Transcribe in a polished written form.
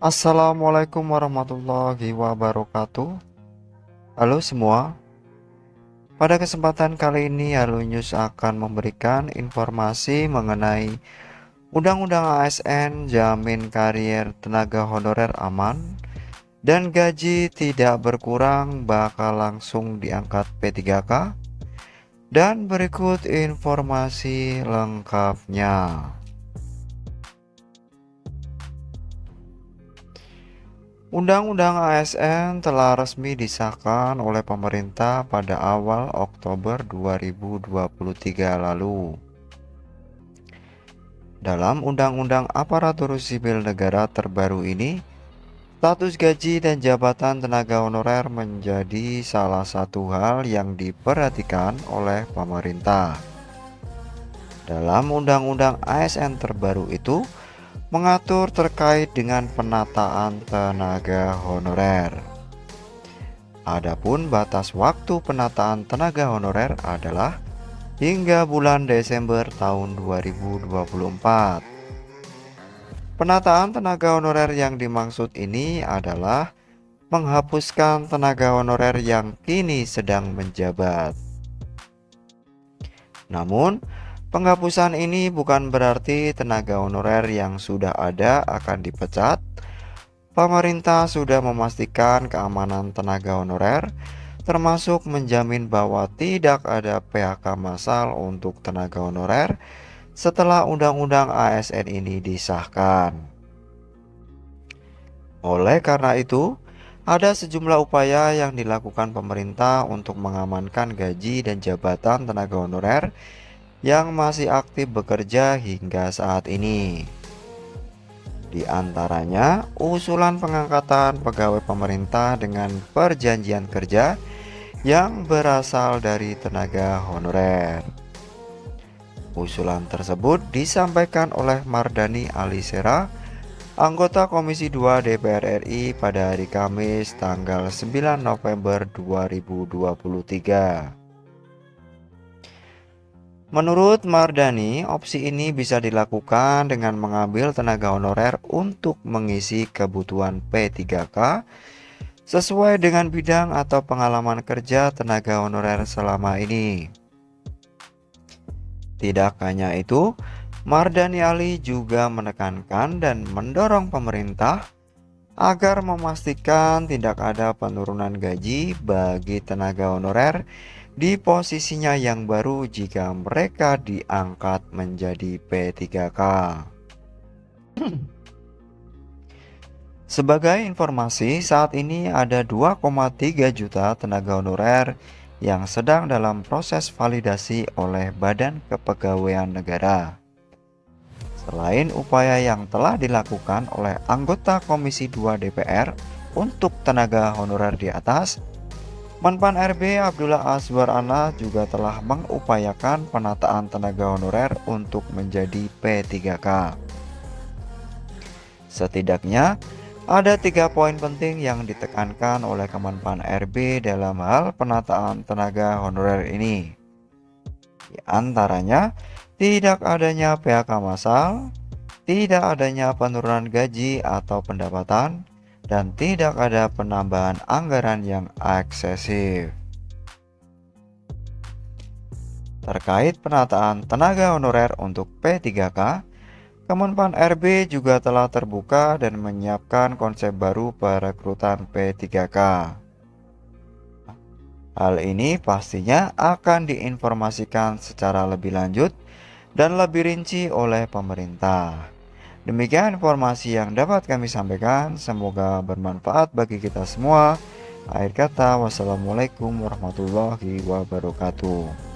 Assalamualaikum warahmatullahi wabarakatuh. Halo semua, pada kesempatan kali ini Halo News akan memberikan informasi mengenai Undang-Undang ASN Jamin Karier Tenaga Honorer Aman dan gaji tidak berkurang bakal langsung diangkat P3K. Dan berikut informasi lengkapnya. Undang-Undang ASN telah resmi disahkan oleh pemerintah pada awal Oktober 2023 lalu. Dalam Undang-Undang Aparatur Sipil Negara terbaru ini, status gaji dan jabatan tenaga honorer menjadi salah satu hal yang diperhatikan oleh pemerintah. Dalam Undang-Undang ASN terbaru itu, mengatur terkait dengan penataan tenaga honorer. Adapun batas waktu penataan tenaga honorer adalah hingga bulan Desember tahun 2024. Penataan tenaga honorer yang dimaksud ini adalah menghapuskan tenaga honorer yang kini sedang menjabat. Namun, penghapusan ini bukan berarti tenaga honorer yang sudah ada akan dipecat. Pemerintah sudah memastikan keamanan tenaga honorer, termasuk menjamin bahwa tidak ada PHK massal untuk tenaga honorer setelah Undang-Undang ASN ini disahkan. Oleh karena itu, ada sejumlah upaya yang dilakukan pemerintah untuk mengamankan gaji dan jabatan tenaga honorer yang masih aktif bekerja hingga saat ini. Di antaranya, usulan pengangkatan pegawai pemerintah dengan perjanjian kerja yang berasal dari tenaga honorer. Usulan tersebut disampaikan oleh Mardhani Alisera, anggota Komisi 2 DPR RI pada hari Kamis tanggal 9 November 2023. Menurut Mardhani, opsi ini bisa dilakukan dengan mengambil tenaga honorer untuk mengisi kebutuhan P3K sesuai dengan bidang atau pengalaman kerja tenaga honorer selama ini. Tidak hanya itu, Mardhani Ali juga menekankan dan mendorong pemerintah agar memastikan tidak ada penurunan gaji bagi tenaga honorer di posisinya yang baru jika mereka diangkat menjadi P3K. Sebagai informasi, saat ini ada 2,3 juta tenaga honorer yang sedang dalam proses validasi oleh Badan Kepegawaian Negara. Selain upaya yang telah dilakukan oleh anggota Komisi 2 DPR untuk tenaga honorer di atas, Menpan RB Abdullah Azwar Anna juga telah mengupayakan penataan tenaga honorer untuk menjadi P3K. Setidaknya ada 3 poin penting yang ditekankan oleh Kemenpan RB dalam hal penataan tenaga honorer ini. Di antaranya, tidak adanya PHK massal, tidak adanya penurunan gaji atau pendapatan, dan tidak ada penambahan anggaran yang eksesif. Terkait penataan tenaga honorer untuk P3K, Kemenpan RB juga telah terbuka dan menyiapkan konsep baru perekrutan P3K. Hal ini pastinya akan diinformasikan secara lebih lanjut dan lebih rinci oleh pemerintah. Demikian informasi yang dapat kami sampaikan, semoga bermanfaat bagi kita semua. Akhir kata, wassalamualaikum warahmatullahi wabarakatuh.